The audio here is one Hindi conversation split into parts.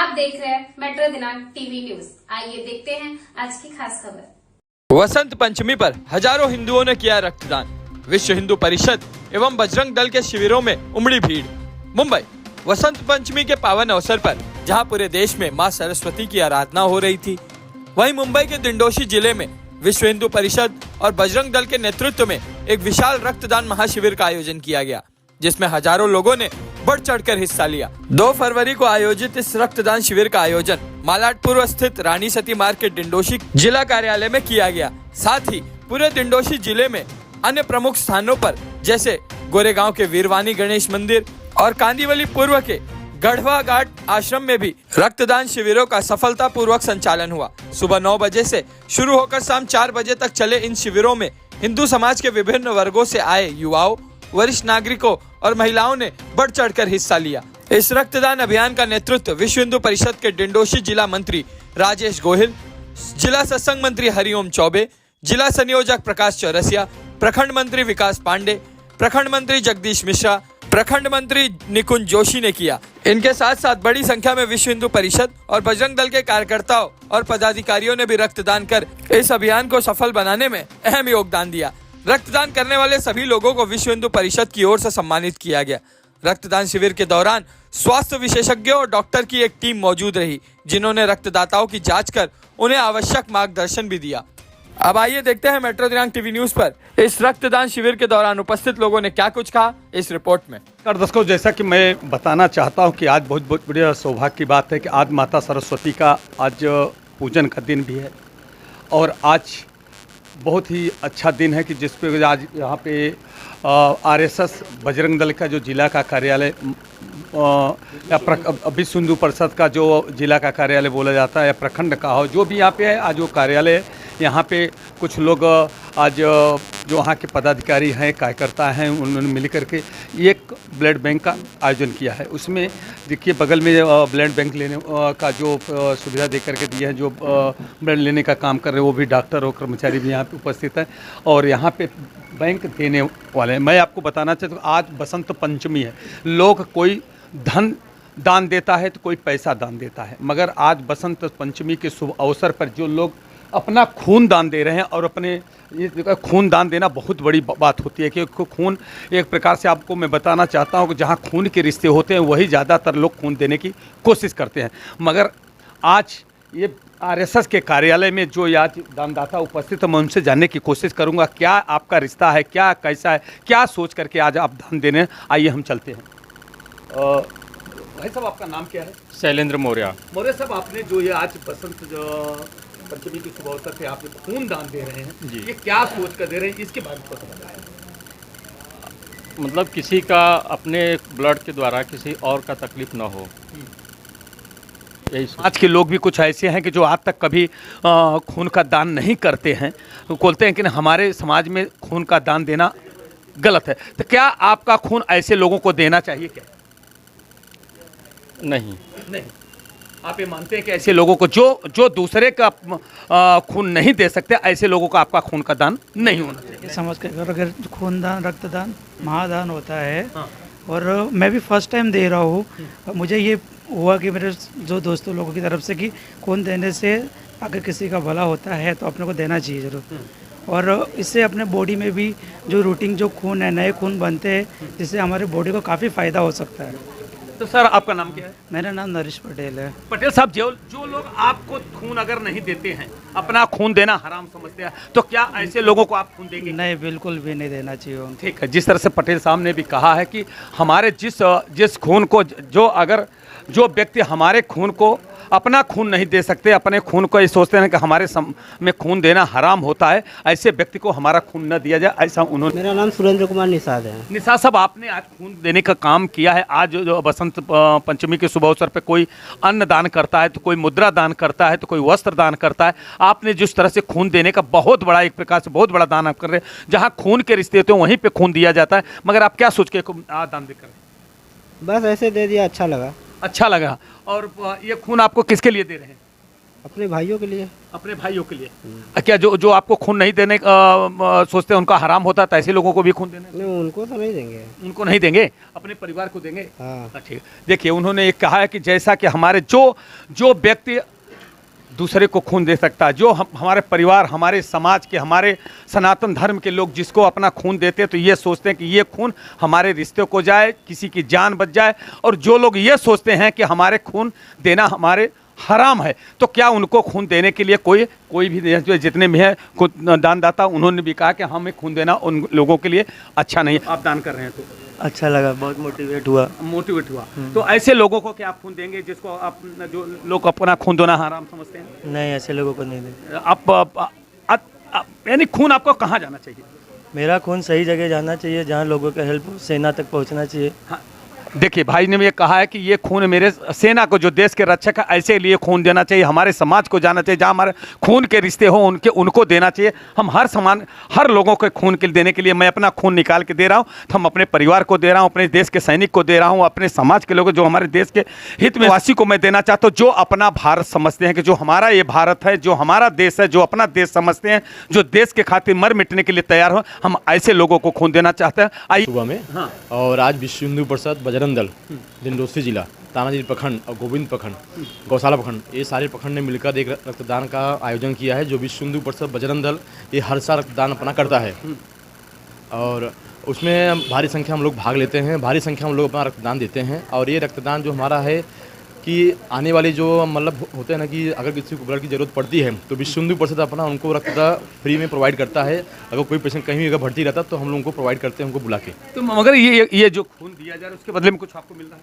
आप देख रहे हैं मेट्रो दिनांक टीवी न्यूज। आइए देखते हैं आज की खास खबर। वसंत पंचमी पर हजारों हिंदुओं ने किया रक्तदान। विश्व हिंदू परिषद एवं बजरंग दल के शिविरों में उमड़ी भीड़। मुंबई वसंत पंचमी के पावन अवसर पर जहां पूरे देश में मां सरस्वती की आराधना हो रही थी, वहीं मुंबई के दिंडोशी जिले में विश्व हिंदू परिषद और बजरंग दल के नेतृत्व में एक विशाल रक्तदान महाशिविर का आयोजन किया गया, जिसमें हजारों लोगों ने बढ़ चढ़कर हिस्सा लिया। 2 फरवरी को आयोजित इस रक्तदान शिविर का आयोजन मालाडपुर स्थित रानी सती मार्ग के दिंडोशी जिला कार्यालय में किया गया। साथ ही पूरे दिंडोशी जिले में अन्य प्रमुख स्थानों पर जैसे गोरेगांव के वीरवानी गणेश मंदिर और कांदीवली पूर्व के गढ़वा घाट आश्रम में भी रक्तदान शिविरों का सफलतापूर्वक संचालन हुआ। सुबह 9 बजे से शुरू होकर शाम 4 बजे तक चले इन शिविरों में हिंदू समाज के विभिन्न वर्गों से आए युवाओं, वरिष्ठ नागरिकों और महिलाओं ने बढ़ चढ़कर हिस्सा लिया। इस रक्तदान अभियान का नेतृत्व विश्व हिंदू परिषद के दिंडोशी जिला मंत्री राजेश गोहिल, जिला सत्संग मंत्री हरिओम चौबे, जिला संयोजक प्रकाश चौरसिया, प्रखंड मंत्री विकास पांडे, प्रखंड मंत्री जगदीश मिश्रा, प्रखंड मंत्री निकुंज जोशी ने किया। इनके साथ साथ बड़ी संख्या में विश्व हिंदू परिषद और बजरंग दल के कार्यकर्ताओं और पदाधिकारियों ने भी रक्तदान कर इस अभियान को सफल बनाने में अहम योगदान दिया। रक्तदान करने वाले सभी लोगों को विश्व हिंदू परिषद की ओर से सम्मानित किया गया। रक्तदान शिविर के दौरान स्वास्थ्य विशेषज्ञों और डॉक्टर की एक टीम मौजूद रही, जिन्होंने रक्तदाताओं की जांच कर उन्हें आवश्यक मार्गदर्शन भी दिया। अब आइए देखते हैं मेट्रो दिनांक टीवी न्यूज पर इस रक्तदान शिविर के दौरान उपस्थित लोगों ने क्या कुछ कहा इस रिपोर्ट में। दर्शकों, जैसा कि मैं बताना चाहता हूं कि आज बहुत बड़ी सौभाग्य की बात है कि आज माता सरस्वती का आज पूजन का दिन भी है और आज बहुत ही अच्छा दिन है कि जिस पे आज यहाँ पे आरएसएस बजरंग दल का जो जिला का कार्यालय या विश्व हिंदू परिषद का जो जिला का कार्यालय बोला जाता है या प्रखंड का हो, जो भी यहाँ पे है आज वो कार्यालय, यहाँ पे कुछ लोग आज जो वहाँ के पदाधिकारी हैं, कार्यकर्ता हैं, उन्होंने मिल करके एक ब्लड बैंक का आयोजन किया है। उसमें देखिए बगल में ब्लड बैंक लेने का जो सुविधा दे करके दिया है, जो ब्लड लेने का काम कर रहे हैं वो भी डॉक्टर और कर्मचारी भी यहाँ पे उपस्थित हैं और यहाँ पे बैंक देने वाले हैं। मैं आपको बताना चाहता हूँ आज बसंत पंचमी है, लोग कोई धन दान देता है तो कोई पैसा दान देता है, मगर आज बसंत पंचमी के शुभ अवसर पर जो लोग अपना खून दान दे रहे हैं और अपने ये खून दान देना बहुत बड़ी बात होती है कि खून एक प्रकार से आपको मैं बताना चाहता हूँ कि जहाँ खून के रिश्ते होते हैं वही ज़्यादातर लोग खून देने की कोशिश करते हैं, मगर आज ये आरएसएस के कार्यालय में जो आज दानदाता उपस्थित है मैं उनसे जानने की कोशिश करूँगा क्या आपका रिश्ता है, क्या कैसा है, क्या सोच करके आज आप दान देने। आइए हम चलते हैं। भाई साहब, आपका नाम क्या है? शैलेंद्र मौर्य। मौर्य साहब, आपने जो ये आज बसंत पंचमी के शुभ अवसर पे आप खून दान दे रहे हैं जी, ये क्या सोच कर दे रहे हैं, इसके बारे में बताएं। मतलब किसी का अपने ब्लड के द्वारा किसी और का तकलीफ ना हो, यही आज के लोग भी कुछ ऐसे हैं कि जो आज तक कभी खून का दान नहीं करते हैं, तो बोलते हैं कि हमारे समाज में खून का दान देना गलत है। तो क्या आपका खून ऐसे लोगों को देना चाहिए क्या? नहीं, आप ये मानते हैं कि ऐसे लोगों को जो दूसरे का खून नहीं दे सकते, ऐसे लोगों को आपका खून का दान नहीं होना चाहिए? समझ के अगर खूनदान रक्तदान महादान होता है। हाँ। और मैं भी फर्स्ट टाइम दे रहा हूँ। मुझे ये हुआ कि मेरे जो दोस्तों लोगों की तरफ से कि खून देने से अगर किसी का भला होता है तो अपने को देना चाहिए ज़रूर, और इससे अपने बॉडी में भी जो रूटीन जो खून है, नए खून बनते हैं, जिससे हमारे बॉडी को काफ़ी फ़ायदा हो सकता है। तो सर, आपका नाम क्या है? मेरा नाम नरेश पटेल है। पटेल साहब, जो लोग आपको खून अगर नहीं देते हैं, अपना खून देना हराम समझते हैं, तो क्या ऐसे लोगों को आप खून देंगे? नहीं, बिल्कुल भी नहीं देना चाहिए। ठीक है, जिस तरह से पटेल साहब ने भी कहा है कि हमारे जिस खून को जो व्यक्ति हमारे खून को अपना खून नहीं दे सकते, अपने खून को ये सोचते हैं कि हमारे में खून देना हराम होता है, ऐसे व्यक्ति को हमारा खून न दिया जाए, ऐसा उन्होंने। मेरा नाम सुरेंद्र कुमार निषाद है। निषाद साहब, आपने आज खून देने का काम किया है। आज जो बसंत पंचमी के शुभ अवसर पर कोई अन्न दान करता है, तो कोई मुद्रा दान करता है, तो कोई वस्त्र दान करता है। आपने जिस तरह से खून देने का बहुत बड़ा, एक प्रकार से बहुत बड़ा दान आप कर रहे हैं, जहाँ खून के रिश्ते होते हैं वहीं पर खून दिया जाता है, मगर आप क्या सोच के दान दे कर रहे हैं? बस ऐसे दे दिया, अच्छा लगा। अच्छा लगा। और ये खून आपको किसके लिए दे रहे हैं? अपने भाइयों के लिए। अपने भाइयों के लिए। क्या जो जो आपको खून नहीं देने सोचते हैं उनका हराम होता है, तो ऐसे लोगों को भी खून देने? नहीं, उनको तो नहीं देंगे। उनको नहीं देंगे, अपने परिवार को देंगे। हाँ। ठीक। देखिए, उन्होंने एक कहा है कि जैसा कि हमारे जो व्यक्ति दूसरे को खून दे सकता है, जो हमारे परिवार, हमारे समाज के, हमारे सनातन धर्म के लोग जिसको अपना खून देते हैं, तो ये सोचते हैं कि ये खून हमारे रिश्ते को जाए, किसी की जान बच जाए। और जो लोग ये सोचते हैं कि हमारे खून देना हमारे हराम है, तो क्या उनको खून देने के लिए कोई भी जितने भी हैं दानदाता, उन्होंने भी कहा कि हमें खून देना उन लोगों के लिए अच्छा नहीं है। आप दान कर रहे हैं तो अच्छा लगा, बहुत मोटिवेट हुआ। तो ऐसे लोगों को क्या आप खून देंगे जिसको आप, जो लोग अपना खून देना हराम समझते हैं? नहीं, ऐसे लोगों को नहीं दें। आप यानी खून आपको कहाँ जाना चाहिए? मेरा खून सही जगह जाना चाहिए, जहाँ लोगों का हेल्प सेना तक पहुँचना चाहिए। हाँ। देखिए, भाई ने ये कहा है कि ये खून मेरे सेना को, जो देश के रक्षक है, ऐसे लिए खून देना चाहिए, हमारे समाज को जाना चाहिए, जहाँ हमारे खून के रिश्ते हो उनको देना चाहिए। हम हर लोगों को खून के देने के लिए, मैं अपना खून निकाल के दे रहा हूँ, तो हम अपने परिवार को दे रहा हूँ, अपने देश के सैनिक को दे रहा हूँ, अपने समाज के लोगों, जो हमारे देश के हित में वासी को मैं देना चाहता हूँ, जो अपना भारत समझते हैं कि जो हमारा ये भारत है, जो हमारा देश है, जो अपना देश समझते हैं, जो देश के खातिर मर मिटने के लिए तैयार हो, हम ऐसे लोगों को खून देना चाहते हैं। आइए सुबह में। हाँ। और आज विश्व हिंदू परिषद बजरंग दल दिंडोसी जिला, तानाजी प्रखंड और गोविंद प्रखंड, गौशाला प्रखंड, ये सारे प्रखंड ने मिलकर एक रक्तदान का आयोजन किया है, जो विश्व हिंदू परिषद बजरंग दल ये हर साल रक्तदान अपना करता है। और उसमें भारी संख्या हम लोग भाग लेते हैं, भारी संख्या हम लोग अपना रक्तदान देते हैं। और ये रक्तदान जो हमारा है कि आने वाले जो मतलब होते हैं ना, कि अगर किसी को ब्लड की ज़रूरत पड़ती है तो विश्व हिंदू परिषद अपना उनको रक्त फ्री में प्रोवाइड करता है। अगर कोई पेशेंट कहीं भी अगर भर्ती रहता तो हम लोगों को प्रोवाइड करते हैं, उनको बुला के। तो मगर ये जो खून दिया जा रहा है उसके बदले में कुछ आपको मिल रहा है?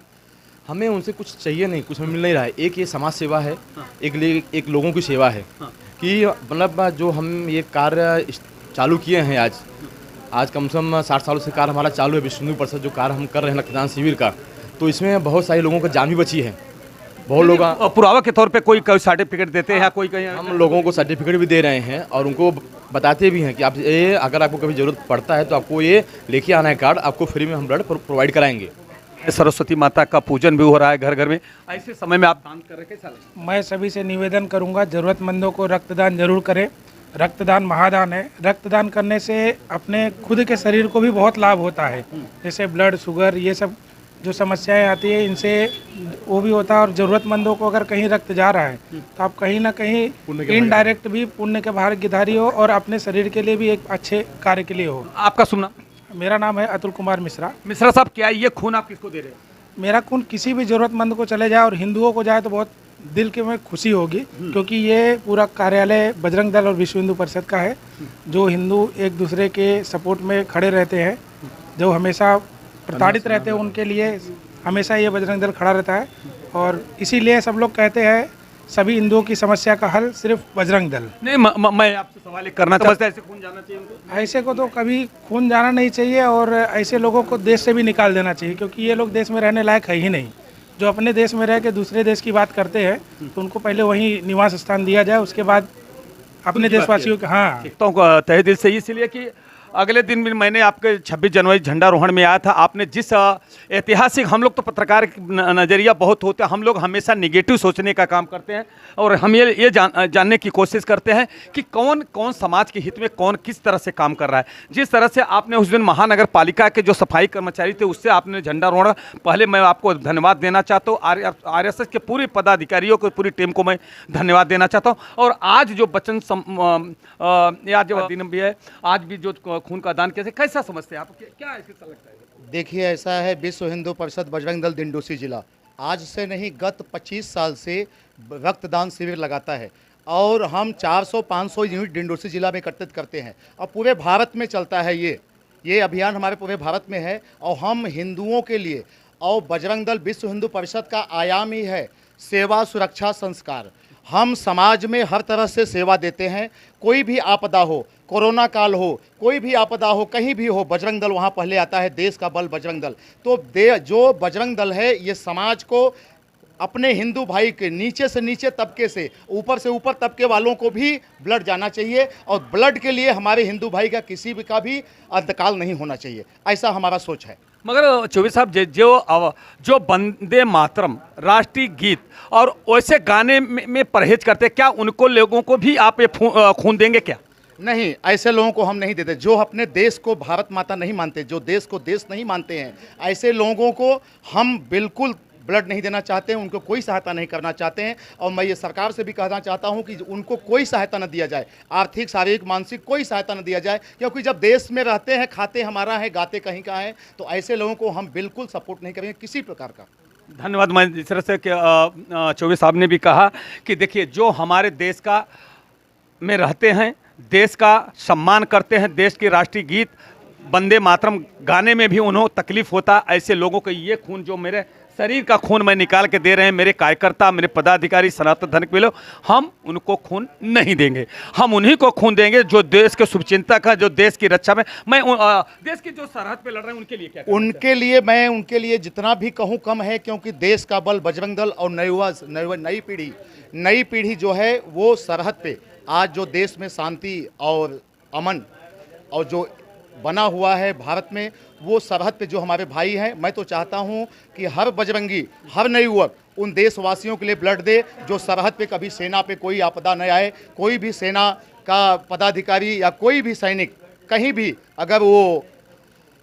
हमें उनसे कुछ चाहिए नहीं, कुछ हमें मिल नहीं रहा है। एक ये समाज सेवा है, एक लोगों की सेवा है कि मतलब जो हम ये कार्य चालू किए हैं आज कम से कम 60 सालों से कार्य हमारा चालू है विश्व हिंदू परिषद, जो कार्य हम कर रहे हैं रक्तदान शिविर का, तो इसमें बहुत सारे लोगों की जान भी बची है। बहुत लोग पुरावा के तौर पे कोई सर्टिफिकेट देते हैं या कोई कहीं? हम लोगों को सर्टिफिकेट भी दे रहे हैं और उनको बताते भी हैं कि आप ये अगर आपको कभी ज़रूरत पड़ता है तो आपको ये लेके आना है कार्ड, आपको फ्री में हम ब्लड प्रोवाइड कराएंगे। सरस्वती माता का पूजन भी हो रहा है घर घर में, ऐसे समय में आप दान कर रहे हैं, कैसा लगता है? मैं सभी से निवेदन करूंगा, ज़रूरतमंदों को रक्तदान जरूर करें। रक्तदान महादान है। रक्तदान करने से अपने खुद के शरीर को भी बहुत लाभ होता है, जैसे ब्लड शुगर ये सब जो समस्याएं आती है इनसे वो भी होता है। और ज़रूरतमंदों को अगर कहीं रक्त जा रहा है तो आप कहीं ना कहीं इनडायरेक्ट भी पुण्य के भागीदारी हो और अपने शरीर के लिए भी एक अच्छे कार्य के लिए हो। आपका सुनना? मेरा नाम है अतुल कुमार मिश्रा। मिश्रा साहब, क्या ये खून आप किसको दे रहे हैं? मेरा खून किसी भी ज़रूरतमंद को चले जाए और हिंदुओं को जाए तो बहुत दिल के में खुशी होगी, क्योंकि ये पूरा कार्यालय बजरंग दल और विश्व हिंदू परिषद का है, जो हिंदू एक दूसरे के सपोर्ट में खड़े रहते हैं, जो हमेशा प्रताड़ित रहते हैं उनके लिए हमेशा ये बजरंग दल खड़ा रहता है। और इसीलिए सब लोग कहते हैं सभी हिंदुओं की समस्या का हल सिर्फ बजरंग दल। नहीं, मैं आपसे सवाल एक करना चाहता हूं, ऐसे खून जाना चाहिए उनको? ऐसे को तो कभी खून जाना नहीं चाहिए और ऐसे लोगों को देश से भी निकाल देना चाहिए, क्योंकि ये लोग देश में रहने लायक है ही नहीं। जो अपने देश में रह के दूसरे देश की बात करते हैं तो उनको पहले वहीं निवास स्थान दिया जाए, उसके बाद अपने देशवासियों के। हाँ, तो तहे दिल से, इसलिए कि अगले दिन भी मैंने आपके 26 जनवरी झंडारोहण में आया था। आपने जिस ऐतिहासिक, हम लोग तो पत्रकार नज़रिया बहुत होते हैं, हम लोग हमेशा निगेटिव सोचने का काम करते हैं और हम ये जानने की कोशिश करते हैं कि कौन समाज के हित में कौन किस तरह से काम कर रहा है। जिस तरह से आपने उस दिन महानगर पालिका के जो सफाई कर्मचारी थे उससे आपने झंडारोहण, पहले मैं आपको धन्यवाद देना चाहता हूँ। RSS के पूरे पदाधिकारियों को, पूरी टीम को मैं धन्यवाद देना चाहता हूँ। और आज जो वचन आज जो दिन भी है, आज भी जो खून का दान कैसा समझते हैं आप, क्या ऐसा लगता है? देखिए, ऐसा है, विश्व हिंदू परिषद बजरंग दल दिंडोसी जिला आज से नहीं गत 25 साल से रक्तदान शिविर लगाता है और हम 400-500 यूनिट दिंडोसी जिला में एकत्रित करते हैं और पूरे भारत में चलता है। ये अभियान हमारे पूरे भारत में है और हम हिंदुओं के लिए, और बजरंग दल विश्व हिंदू परिषद का आयाम ही है सेवा, सुरक्षा, संस्कार। हम समाज में हर तरह से सेवा देते हैं। कोई भी आपदा हो, कोरोना काल हो, कोई भी आपदा हो, कहीं भी हो, बजरंग दल वहाँ पहले आता है। देश का बल बजरंग दल। तो जो बजरंग दल है ये समाज को अपने हिंदू भाई के नीचे से नीचे तबके से ऊपर तबके वालों को भी ब्लड जाना चाहिए और ब्लड के लिए हमारे हिंदू भाई का किसी भी का भी अंतकाल नहीं होना चाहिए, ऐसा हमारा सोच है। मगर चौबे साहब जो वंदे मातरम राष्ट्रीय गीत और वैसे गाने में परहेज करते हैं, क्या उनको लोगों को भी आप ये खून देंगे क्या? नहीं, ऐसे लोगों को हम नहीं देते। जो अपने देश को भारत माता नहीं मानते, जो देश को देश नहीं मानते हैं, ऐसे लोगों को हम बिल्कुल ब्लड नहीं देना चाहते हैं, उनको कोई सहायता नहीं करना चाहते हैं। और मैं ये सरकार से भी कहना चाहता हूं कि उनको कोई सहायता न दिया जाए, आर्थिक शारीरिक मानसिक कोई सहायता न दिया जाए, क्योंकि जब देश में रहते हैं, खाते हमारा है, गाते कहीं का है, तो ऐसे लोगों को हम बिल्कुल सपोर्ट नहीं करेंगे किसी प्रकार का। धन्यवाद। मैं जिस तरह से चौबे साहब ने भी कहा कि देखिए, जो हमारे देश का में रहते हैं, देश का सम्मान करते हैं, देश के राष्ट्रीय गीत वंदे मातरम गाने में भी उन्हें तकलीफ होता, ऐसे लोगों को ये खून, जो मेरे शरीर का खून मैं निकाल के दे रहे हैं मेरे कार्यकर्ता, मेरे पदाधिकारी, सनातन धर्म के लोग, हम उनको खून नहीं देंगे। हम उन्हीं को खून देंगे जो देश के शुभचिंतक हैं, जो देश की रक्षा में, मैं देश की जो सरहद पे लड़ रहे हैं उनके लिए क्या उनके लिए जितना भी कहूँ कम है, क्योंकि देश का बल बजरंग दल और नई पीढ़ी जो है वो सरहद पे आज जो देश में शांति और अमन और जो बना हुआ है भारत में, वो सरहद पे जो हमारे भाई हैं, मैं तो चाहता हूं कि हर बजरंगी, हर नई युवक उन देशवासियों के लिए ब्लड दे, जो सरहद पे कभी सेना पे कोई आपदा न आए, कोई भी सेना का पदाधिकारी या कोई भी सैनिक कहीं भी अगर वो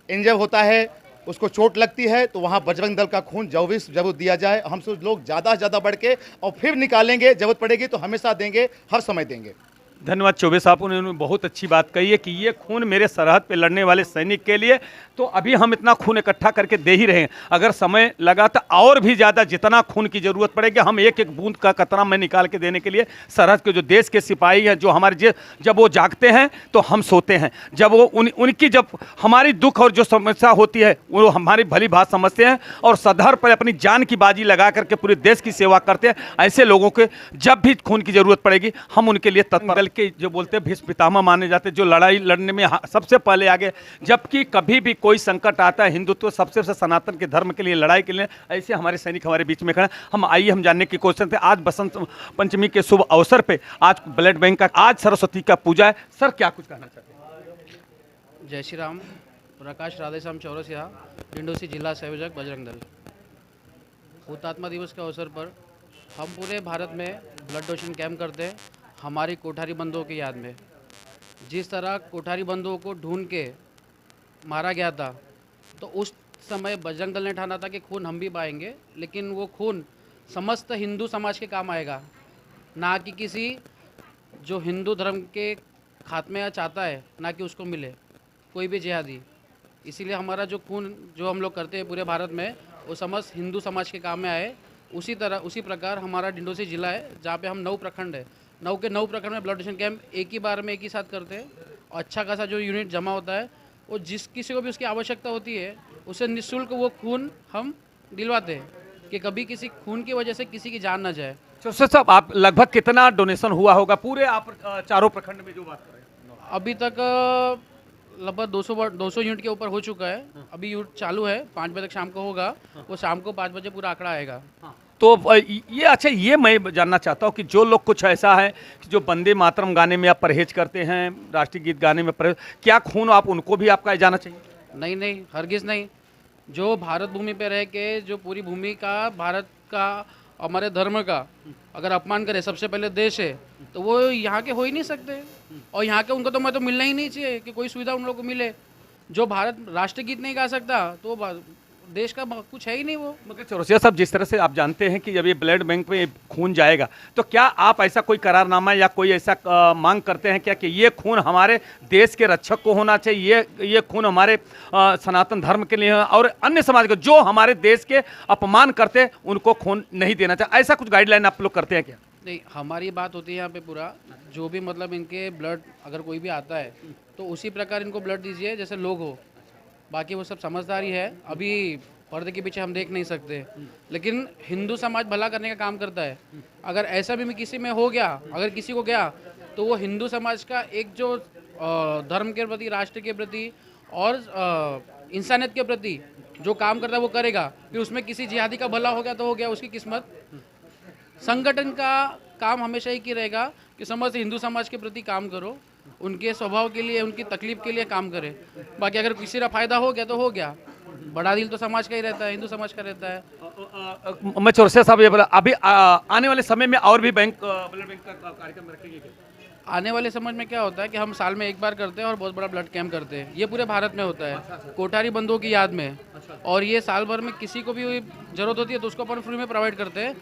इंजर होता है, उसको चोट लगती है, तो वहाँ बजरंग दल का खून जरूर दिया जाए। हम सब लोग ज़्यादा से ज़्यादा बढ़ के और फिर निकालेंगे, जरूरत पड़ेगी तो हमेशा देंगे, हर समय देंगे। धन्यवाद। चौबे साहब, उन्होंने बहुत अच्छी बात कही है कि ये खून मेरे सरहद पे लड़ने वाले सैनिक के लिए, तो अभी हम इतना खून इकट्ठा करके दे ही रहे हैं, अगर समय लगा तो और भी ज़्यादा जितना खून की ज़रूरत पड़ेगी, हम एक एक बूंद का कतरा में निकाल के देने के लिए सरहद के जो देश के सिपाही हैं, जो हमारे जब वो जागते हैं तो हम सोते हैं, जब वो उनकी जब हमारी दुख और जो समस्या होती है वो हमारी भली बात समझते हैं और सधर पर अपनी जान की बाजी लगा करके पूरे देश की सेवा करते हैं। ऐसे लोगों के जब भी खून की ज़रूरत पड़ेगी हम उनके लिए तत्पर के जो बोलते हैं भीष्म पितामह माने जाते हैं, जो लड़ाई लड़ने में सबसे पहले आगे, जबकि कभी भी कोई संकट आता है हिंदुत्व सबसे सनातन के धर्म के लिए लड़ाई के लिए, ऐसे हमारे सैनिक हमारे बीच में खड़े। हम जानने की कोशिश करते हैं, आज बसंत पंचमी के शुभ अवसर पे आज ब्लड बैंक का, आज सरस्वती का पूजा है, सर क्या कुछ कहना चाहते हैं? जय श्री राम। प्रकाश राधेश्याम चौरसिया, डिंडोसी जिला संयोजक बजरंग दल। हुतात्मा दिवस के अवसर पर हम पूरे भारत में ब्लड डोनेशन कैंप करते हैं, हमारी कोठारी बंधुओं की याद में। जिस तरह कोठारी बंधुओं को ढूंढ के मारा गया था, तो उस समय बजरंग दल ने ठाना था कि खून हम भी बहाएंगे, लेकिन वो खून समस्त हिंदू समाज के काम आएगा, ना कि किसी जो हिंदू धर्म के खात्मे चाहता है, ना कि उसको मिले कोई भी जिहादी। इसीलिए हमारा जो खून जो हम लोग करते हैं पूरे भारत में, वो समस्त हिंदू समाज के काम में आए। उसी प्रकार हमारा डिंडोसी जिला है, जहाँ पे हम 9 प्रखंड है, 9 के 9 प्रखंड में ब्लड डोनेशन कैंप एक ही बार में एक ही साथ करते हैं। और अच्छा खासा जो यूनिट जमा होता है, वो जिस किसी को भी उसकी आवश्यकता होती है, उसे निःशुल्क वो खून हम दिलवाते हैं, कि कभी किसी खून की वजह से किसी की जान ना जाए। सर साहब, आप लगभग कितना डोनेशन हुआ होगा पूरे आप चारों प्रखंड में जो बात कर रहे हैं? अभी तक लगभग 200 यूनिट के ऊपर हो चुका है। अभी यूनिट चालू है, 5 बजे तक शाम को होगा, वो शाम को 5 बजे पूरा आंकड़ा आएगा। तो ये अच्छा, ये मैं जानना चाहता हूँ कि जो लोग कुछ ऐसा है कि जो वंदे मातरम गाने में आप परहेज करते हैं, राष्ट्रीय गीत गाने में परहेज, क्या खून आप उनको भी आपका जाना चाहिए? नहीं, हरगिज़ नहीं। जो भारत भूमि पे रह के जो पूरी भूमि का, भारत का, हमारे धर्म का अगर अपमान करे, सबसे पहले देश है, तो वो यहाँ के हो ही नहीं सकते। और यहाँ के उनको तो मिलना ही नहीं चाहिए कि कोई सुविधा उन लोगों को मिले। जो भारत राष्ट्रीय गीत नहीं गा सकता, तो देश का कुछ है ही नहीं वो। मगर चौरसिया साहब, जिस तरह से आप जानते हैं कि जब ये ब्लड बैंक में खून जाएगा, तो क्या आप ऐसा कोई करारनामा या कोई ऐसा मांग करते हैं क्या कि ये खून हमारे देश के रक्षक को होना चाहिए, ये खून हमारे सनातन धर्म के लिए और अन्य समाज को जो हमारे देश के अपमान करते हैं उनको खून नहीं देना चाहिए, ऐसा कुछ गाइडलाइन आप लोग करते हैं क्या? नहीं, हमारी बात होती है यहाँ पे पूरा, जो भी मतलब इनके ब्लड अगर कोई भी आता है तो उसी प्रकार इनको ब्लड दीजिए जैसे लोग हो। बाकी वो सब समझदारी है, अभी पर्दे के पीछे हम देख नहीं सकते, लेकिन हिंदू समाज भला करने का काम करता है। अगर ऐसा भी किसी में हो गया, अगर किसी को गया, तो वो हिंदू समाज का एक जो धर्म के प्रति, राष्ट्र के प्रति और इंसानियत के प्रति जो काम करता है वो करेगा, फिर उसमें किसी जिहादी का भला हो गया तो हो गया, उसकी किस्मत। संगठन का काम हमेशा ही रहेगा कि समस्त हिंदू समाज के प्रति काम करो, उनके स्वभाव के लिए, उनकी तकलीफ के लिए काम करें। बाकी अगर किसी का फायदा हो गया तो हो गया, बड़ा दिल तो समाज का ही रहता है, हिंदू समाज का रहता है। मैं चौरसिया साहब ये बोला, अभी आने वाले समय में और भी ब्लड बैंक का कार्यक्रम रखेंगे क्या? आने वाले समय में क्या होता है कि हम साल में एक बार करते हैं और बहुत बड़ा ब्लड कैंप करते हैं। ये पूरे भारत में होता है, कोठारी बंधुओं की याद में। और ये साल भर में किसी को भी जरूरत होती है तो उसको अपन फ्री में प्रोवाइड करते हैं।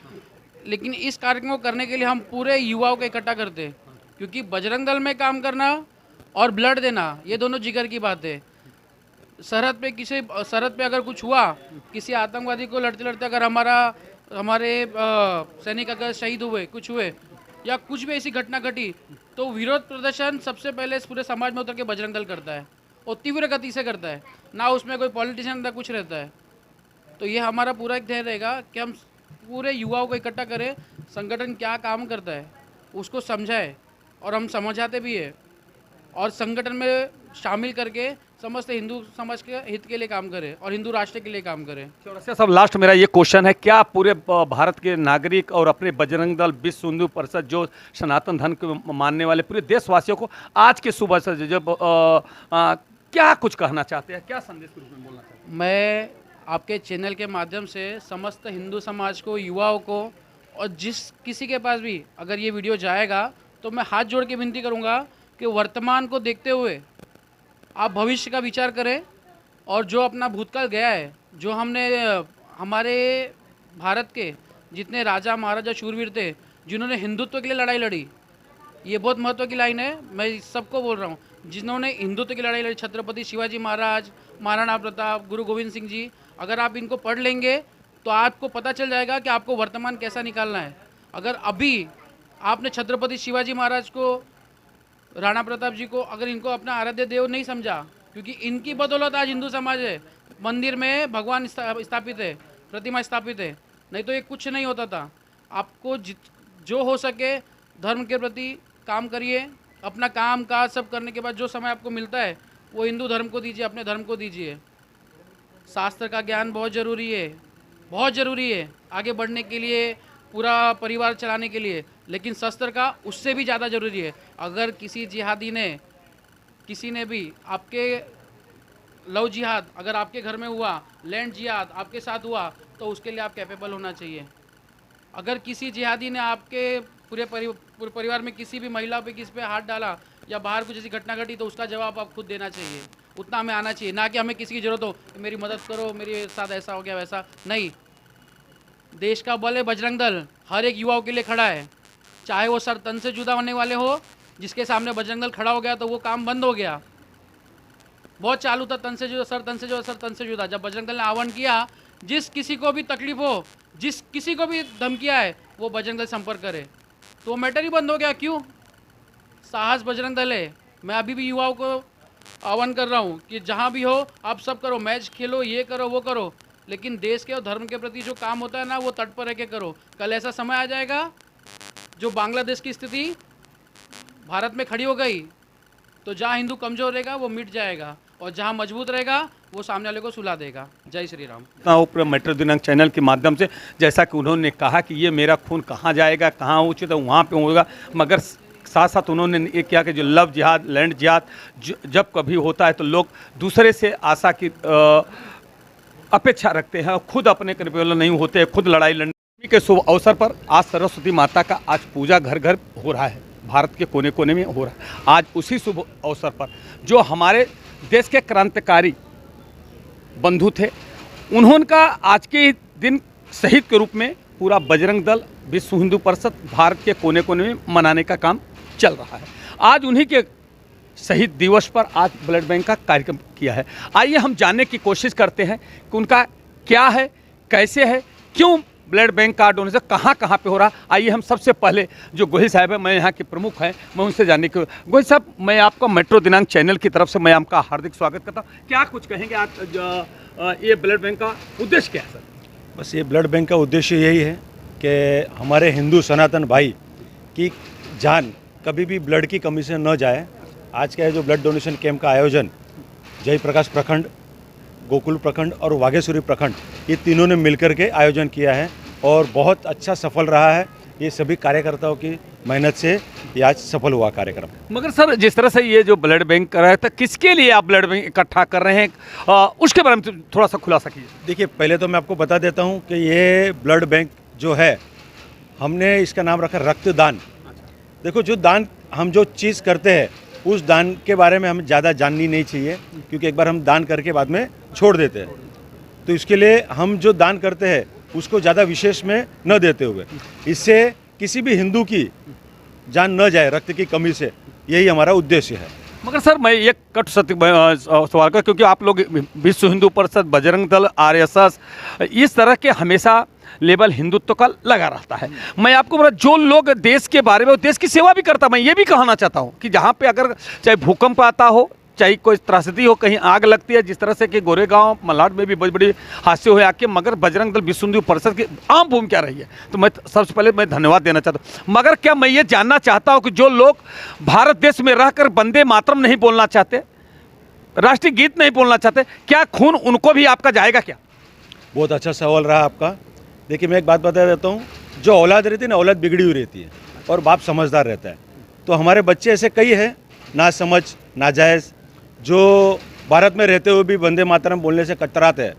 लेकिन इस कार्यक्रम को करने के लिए हम पूरे युवाओं को इकट्ठा करते हैं, क्योंकि बजरंग दल में काम करना और ब्लड देना ये दोनों जिगर की बात है। सरहद पे अगर कुछ हुआ, किसी आतंकवादी को लड़ते लड़ते अगर हमारे सैनिक अगर शहीद हुए, कुछ हुए या कुछ भी ऐसी घटना घटी, तो विरोध प्रदर्शन सबसे पहले इस पूरे समाज में उतर के बजरंग दल करता है और तीव्र गति से करता है, ना उसमें कोई पॉलिटिशियन ना कुछ रहता है। तो ये हमारा पूरा एक ध्येय रहेगा कि हम पूरे युवाओं को इकट्ठा करें, संगठन क्या काम करता है उसको समझाए, और हम समझाते भी है, और संगठन में शामिल करके समस्त हिंदू समाज के हित के लिए काम करें और हिंदू राष्ट्र के लिए काम करें। चौरसिया साहब, लास्ट मेरा ये क्वेश्चन है, क्या पूरे भारत के नागरिक और अपने बजरंग दल, विश्व हिंदू परिषद, जो सनातन धर्म को मानने वाले पूरे देशवासियों को आज के सुबह से जब क्या कुछ कहना चाहते हैं, क्या संदेश के रूप में बोलना चाहते हैं? मैं आपके चैनल के माध्यम से समस्त हिंदू समाज को, युवाओं को, और जिस किसी के पास भी अगर ये वीडियो जाएगा तो मैं हाथ जोड़ के विनती करूँगा कि वर्तमान को देखते हुए आप भविष्य का विचार करें, और जो अपना भूतकाल गया है, जो हमने हमारे भारत के जितने राजा महाराजा शूरवीर थे जिन्होंने हिंदुत्व के लिए लड़ाई लड़ी, ये बहुत महत्व की लाइन है, मैं सबको बोल रहा हूँ, जिन्होंने हिंदुत्व की लड़ाई लड़ी, छत्रपति शिवाजी महाराज, महाराणा प्रताप, गुरु गोविंद सिंह जी, अगर आप इनको पढ़ लेंगे तो आपको पता चल जाएगा कि आपको वर्तमान कैसा निकालना है। अगर अभी आपने छत्रपति शिवाजी महाराज को, राणा प्रताप जी को, अगर इनको अपना आराध्य देव नहीं समझा, क्योंकि इनकी बदौलत आज हिंदू समाज है, मंदिर में भगवान स्थापित है, प्रतिमा स्थापित है, नहीं तो ये कुछ नहीं होता था। आपको जो हो सके धर्म के प्रति काम करिए, अपना काम काज सब करने के बाद जो समय आपको मिलता है वो हिंदू धर्म को दीजिए, अपने धर्म को दीजिए। शास्त्र का ज्ञान बहुत ज़रूरी है, बहुत ज़रूरी है आगे बढ़ने के लिए, पूरा परिवार चलाने के लिए, लेकिन शस्त्र का उससे भी ज़्यादा ज़रूरी है। अगर किसी जिहादी ने, किसी ने भी आपके लव जिहाद अगर आपके घर में हुआ, लैंड जिहाद आपके साथ हुआ, तो उसके लिए आप कैपेबल होना चाहिए। अगर किसी जिहादी ने आपके पूरे परिवार में किसी भी महिला पे किसी पे हाथ डाला या बाहर कुछ ऐसी घटना घटी, तो उसका जवाब आप खुद देना चाहिए, उतना हमें आना चाहिए, ना कि हमें किसी की ज़रूरत हो कि मेरी मदद करो, मेरे साथ ऐसा हो गया वैसा नहीं। देश का बल है बजरंग दल, हर एक युवाओं के लिए खड़ा है, चाहे वो सर तन से जुदा होने वाले हो, जिसके सामने बजरंग दल खड़ा हो गया तो वो काम बंद हो गया। बहुत चालू था तन से जुदा, सर तन से जुदा, सर तन से जुदा। जब बजरंग दल ने आह्वान किया, जिस किसी को भी तकलीफ हो, जिस किसी को भी धमकिया है, वो बजरंग दल संपर्क करे, तो वो मैटर ही बंद हो गया। क्यों? साहस बजरंग दल है। मैं अभी भी युवाओं को आह्वान कर रहा हूँ कि जहाँ भी हो आप सब करो, मैच खेलो, ये करो वो करो, लेकिन देश के और धर्म के प्रति जो काम होता है ना, वो तट पर रह के करो। कल ऐसा समय आ जाएगा जो बांग्लादेश की स्थिति भारत में खड़ी हो गई, तो जहाँ हिंदू कमज़ोर रहेगा वो मिट जाएगा, और जहाँ मजबूत रहेगा वो सामने वाले को सुला देगा। जय श्री राम। मेट्रो दिनांक चैनल के माध्यम से, जैसा कि उन्होंने कहा कि ये मेरा खून कहाँ जाएगा, कहाँ उचित है वहाँ पे होगा, मगर साथ साथ उन्होंने ये किया कि जो लव जिहाद, लैंड जिहाद जब कभी होता है तो लोग दूसरे से आशा की अपेक्षा रखते हैं और खुद अपने कैपेबल नहीं होते हैं, खुद लड़ाई लड़ने के शुभ अवसर पर आज सरस्वती माता का आज पूजा घर घर हो रहा है, भारत के कोने कोने में हो रहा है। आज उसी शुभ अवसर पर जो हमारे देश के क्रांतिकारी बंधु थे, उन्होंने आज के दिन शहीद के रूप में पूरा बजरंग दल, विश्व हिंदू परिषद भारत के कोने कोने में मनाने का काम चल रहा है। आज उन्हीं के शहीद दिवस पर आज ब्लड बैंक का कार्यक्रम किया है। आइए हम जानने की कोशिश करते हैं कि उनका क्या है, कैसे है, क्यों ब्लड बैंक का डोनेशन कहाँ कहाँ पे हो रहा। आइए हम सबसे पहले जो गोहिल साहब है, मैं यहाँ के प्रमुख हैं, मैं उनसे जानने की। गोहिल साहब, मैं आपका मेट्रो दिनांक चैनल की तरफ से मैं आपका हार्दिक स्वागत करता हूँ। क्या कुछ कहेंगे आज ये ब्लड बैंक का उद्देश्य क्या है सर? बस ये ब्लड बैंक का उद्देश्य यही है कि हमारे हिंदू सनातन भाई की जान कभी भी ब्लड की कमी से न जाए। आज का जो ब्लड डोनेशन कैंप का आयोजन जयप्रकाश प्रखंड गोकुल प्रखंड और वाघेश्वरी प्रखंड, ये तीनों ने मिलकर के आयोजन किया है और बहुत अच्छा सफल रहा है। ये सभी कार्यकर्ताओं की मेहनत से ये आज सफल हुआ कार्यक्रम। मगर सर, जिस तरह से ये जो ब्लड बैंक कर रहा है, तो किसके लिए आप ब्लड बैंक इकट्ठा कर रहे हैं, उसके बारे में थोड़ा सा खुलासा कीजिए। देखिए, पहले तो मैं आपको बता देता हूँ कि ये ब्लड बैंक जो है, हमने इसका नाम रखा रक्तदान। देखो, जो दान हम जो चीज़ करते हैं उस दान के बारे में हमें ज़्यादा जाननी नहीं चाहिए, क्योंकि एक बार हम दान करके बाद में छोड़ देते हैं। तो इसके लिए हम जो दान करते हैं उसको ज़्यादा विशेष में न देते हुए, इससे किसी भी हिंदू की जान न जाए रक्त की कमी से, यही हमारा उद्देश्य है। मगर सर, मैं ये कट सत्य सवाल कर, क्योंकि आप लोग विश्व हिंदू परिषद, बजरंग दल, आरएसएस, इस तरह के हमेशा लेबल हिंदुत्व का लगा रहता है। मैं आपको बता, जो लोग देश के बारे में, देश की सेवा भी करता, मैं ये भी कहना चाहता हूँ कि जहाँ पे अगर चाहे भूकंप आता हो, चाहे कोई त्रासदी हो, कहीं आग लगती है, जिस तरह से कि गोरेगांव, मलाड में भी बड़ी बड़ी हादसे हुए आके, मगर बजरंग दल, विश्व हिंदू परिषद की आम भूमिका रही है। तो मैं सबसे पहले मैं धन्यवाद देना चाहता हूँ। मगर क्या मैं ये जानना चाहता हूँ कि जो लोग भारत देश में रहकर वंदे मातरम नहीं बोलना चाहते, राष्ट्रीय गीत नहीं बोलना चाहते, क्या खून उनको भी आपका जाएगा क्या? बहुत अच्छा सवाल रहा आपका। देखिए, मैं एक बात बता देता हूँ, जो औलाद रहती है ना, औलाद बिगड़ी हुई रहती है और बाप समझदार रहता है। तो हमारे बच्चे ऐसे कई हैं ना समझ, नाजायज़, जो भारत में रहते हुए भी वंदे मातरम बोलने से कतराते हैं।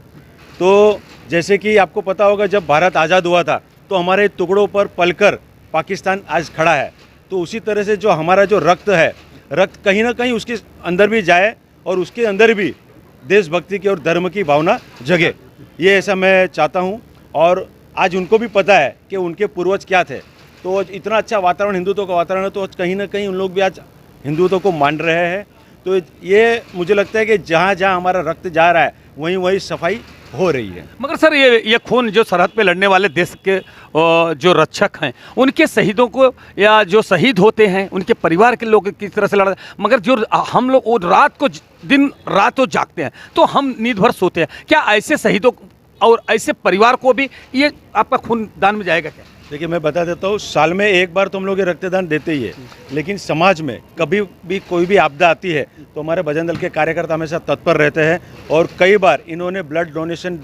तो जैसे कि आपको पता होगा, जब भारत आज़ाद हुआ था तो हमारे टुकड़ों पर पलकर पाकिस्तान आज खड़ा है। तो उसी तरह से जो हमारा जो रक्त है, रक्त कहीं ना कहीं उसके अंदर भी जाए और उसके अंदर भी देशभक्ति की और धर्म की भावना जगे, ये ऐसा मैं चाहता हूँ। और आज उनको भी पता है कि उनके पूर्वज क्या थे। तो इतना अच्छा वातावरण, हिंदुत्व का वातावरण है, तो कहीं ना कहीं उन लोग भी आज हिंदुत्व को मान रहे हैं। तो ये मुझे लगता है कि जहाँ जहाँ हमारा रक्त जा रहा है वहीं वहीं सफाई हो रही है। मगर सर, ये खून जो सरहद पे लड़ने वाले देश के जो रक्षक हैं, उनके शहीदों को, या जो शहीद होते हैं उनके परिवार के लोग किस तरह से लड़, मगर जो हम लोग वो रात को, दिन रात को जागते हैं, तो हम नींद भर सोते हैं, क्या ऐसे शहीदों और ऐसे परिवार को भी ये आपका खून दान में जाएगा क्या? देखिए, मैं बता देता हूँ, साल में एक बार तो हम लोग ये रक्तदान देते ही है, लेकिन समाज में कभी भी कोई भी आपदा आती है तो हमारे बजरंग दल के कार्यकर्ता हमेशा तत्पर रहते हैं। और कई बार इन्होंने ब्लड डोनेशन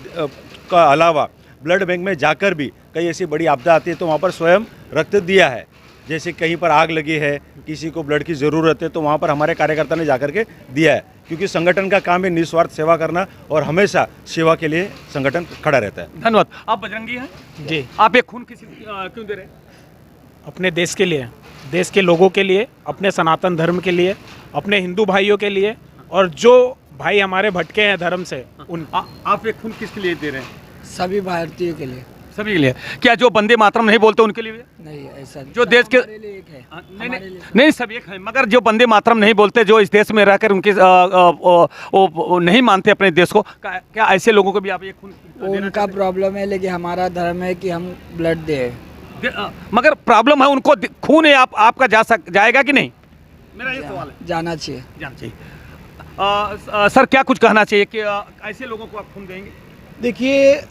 का अलावा ब्लड बैंक में जाकर भी कई ऐसी बड़ी आपदा आती है तो वहाँ पर स्वयं रक्त दिया है। जैसे कहीं पर आग लगी है, किसी को ब्लड की ज़रूरत है, तो वहाँ पर हमारे कार्यकर्ता ने जाकर के दिया है, क्योंकि संगठन का काम है निस्वार्थ सेवा करना और हमेशा सेवा के लिए संगठन खड़ा रहता है। धन्यवाद। आप बजरंगी हैं जी। आप ये खून किसी क्यों दे रहे हैं? अपने देश के लिए, देश के लोगों के लिए, अपने सनातन धर्म के लिए, अपने हिंदू भाइयों के लिए, और जो भाई हमारे भटके हैं धर्म से उन। आप ये खून किसके लिए दे रहे हैं? सभी भारतीयों के लिए। सभी के लिए। क्या जो वंदे मातरम नहीं बोलते उनके लिए भी? नहीं, ऐसा जो देश के नहीं, सब एक है, मगर जो वंदे मातरम नहीं बोलते, जो इस देश में रहकर उनके नहीं मानते अपने देश को, क्या ऐसे लोगों को भी आप ये खून उनका प्रॉब्लम है, लेकिन हमारा धर्म है कि हम ब्लड दें। मगर प्रॉब्लम है उनको, खून है आपका जाएगा कि नहीं? मेरा ये सवाल है। जाना चाहिए। जाना चाहिए। सर, क्या कुछ कहना चाहिए कि ऐसे लोगों को आप खून देंगे? देखिए,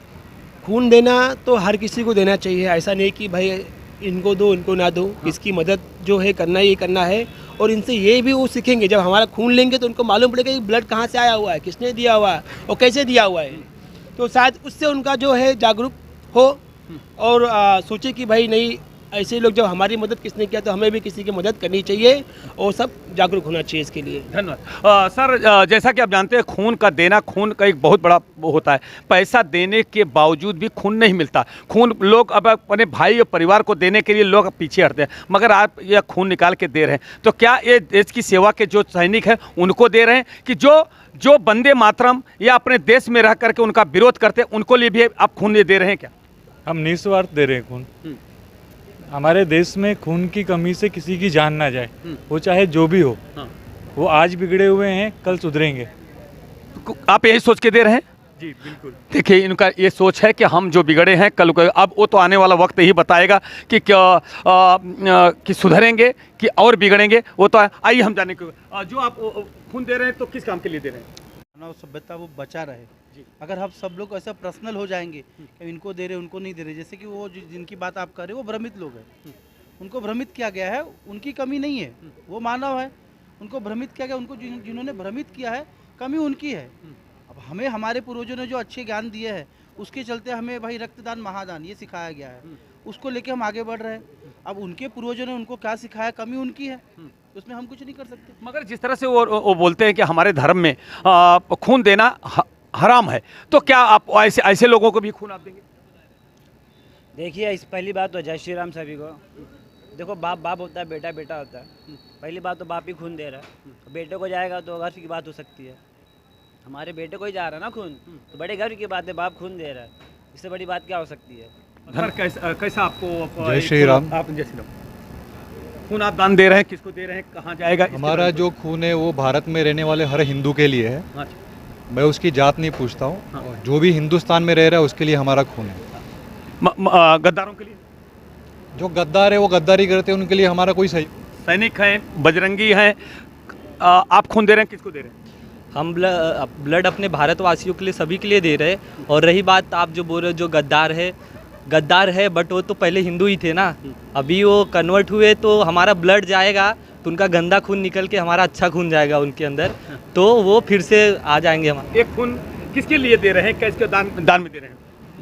खून देना तो हर किसी को देना चाहिए, ऐसा नहीं कि भाई इनको दो इनको ना दो। इसकी मदद जो है करना ही करना है। और इनसे ये भी वो सीखेंगे, जब हमारा खून लेंगे तो उनको मालूम पड़ेगा कि ब्लड कहाँ से आया हुआ है, किसने दिया हुआ है और कैसे दिया हुआ है। तो शायद उससे उनका जो है जागरूक हो और सोचे कि भाई नहीं, ऐसे लोग जब हमारी मदद किसने किया तो हमें भी किसी की मदद करनी चाहिए, और सब जागरूक होना चाहिए इसके लिए। धन्यवाद। सर, जैसा कि आप जानते हैं, खून का देना, खून का एक बहुत बड़ा वो होता है। पैसा देने के बावजूद भी खून नहीं मिलता। खून लोग अब अपने भाई और परिवार को देने के लिए लोग पीछे हटते हैं, मगर आप यह खून निकाल के दे रहे हैं, तो क्या ये देश की सेवा के जो सैनिक हैं उनको दे रहे हैं, कि जो वंदे मातरम या अपने देश में रह करके उनका विरोध करते हैं, उनको लिए भी आप खून दे रहे हैं क्या? हम निस्वार्थ दे रहे हैं खून। हमारे देश में खून की कमी से किसी की जान ना जाए, वो चाहे जो भी हो। वो आज बिगड़े हुए हैं, कल सुधरेंगे। आप यही सोच के दे रहे हैं? जी बिल्कुल। देखिए, इनका ये सोच है कि हम जो बिगड़े हैं कल को, अब वो तो आने वाला वक्त ही बताएगा कि क्या कि सुधरेंगे कि और बिगड़ेंगे, वो तो आइए हम जाने को। जो आप खून दे रहे हैं तो किस काम के लिए दे रहे हैं? मानव सभ्यता वो बचा रहे। अगर हम सब लोग ऐसा पर्सनल हो जाएंगे कि इनको दे रहे उनको नहीं दे रहे, जैसे कि वो जिनकी बात आप कर रहे हो वो भ्रमित लोग हैं, उनको भ्रमित किया गया है, उनकी कमी नहीं है, वो मानव है, उनको भ्रमित किया गया, उनको जिन्होंने भ्रमित किया है कमी उनकी है। अब हमें हमारे पूर्वजों ने जो अच्छे ज्ञान दिए हैं उसके चलते हमें भाई रक्तदान महादान ये सिखाया गया है, उसको लेके हम आगे बढ़ रहे हैं। अब उनके पूर्वजों ने उनको क्या सिखाया, कमी उनकी है, उसमें हम कुछ नहीं कर सकते। मगर जिस तरह से वो बोलते हैं कि हमारे धर्म में खून देना हराम है, तो क्या आप ऐसे लोगों को भी खून आप देंगे? देखिए, इस पहली बात तो जय श्री राम सभी को। देखो, बाप बाप होता है, बेटा बेटा होता है। पहली बात तो बाप ही खून दे रहा है, बेटे को जाएगा तो गर्व की बात हो सकती है। हमारे बेटे को ही जा रहा है ना खून, तो बड़े गर्व की बात है, बाप खून दे रहा है, इससे बड़ी बात क्या हो सकती है? कैसा आपको? जय श्री राम। आप जय श्री राम। खून आप दान दे रहे हैं, किसको दे रहे हैं, कहाँ जाएगा? हमारा जो खून है वो भारत में रहने वाले हर हिंदू के लिए है। मैं उसकी जात नहीं पूछता हूँ, जो भी हिंदुस्तान में रह रहा है उसके लिए हमारा खून है। गद्दारों के लिए? जो गद्दार है वो गद्दारी करते हैं, उनके लिए हमारा कोई सही। सैनिक हैं, बजरंगी हैं, आप खून दे रहे हैं, किसको दे रहे हैं? हम ब्लड अपने भारतवासियों के लिए, सभी के लिए दे रहे हैं। और रही बात आप जो बोल रहे हो, जो गद्दार है बट वो तो पहले हिंदू ही थे ना, अभी वो कन्वर्ट हुए तो हमारा ब्लड जाएगा तो उनका गंदा खून निकल के हमारा अच्छा खून जाएगा उनके अंदर, तो वो फिर से आ जाएंगे हमारे। एक खून किसके लिए दे रहे हैं, कैसे दान में दे रहे हैं?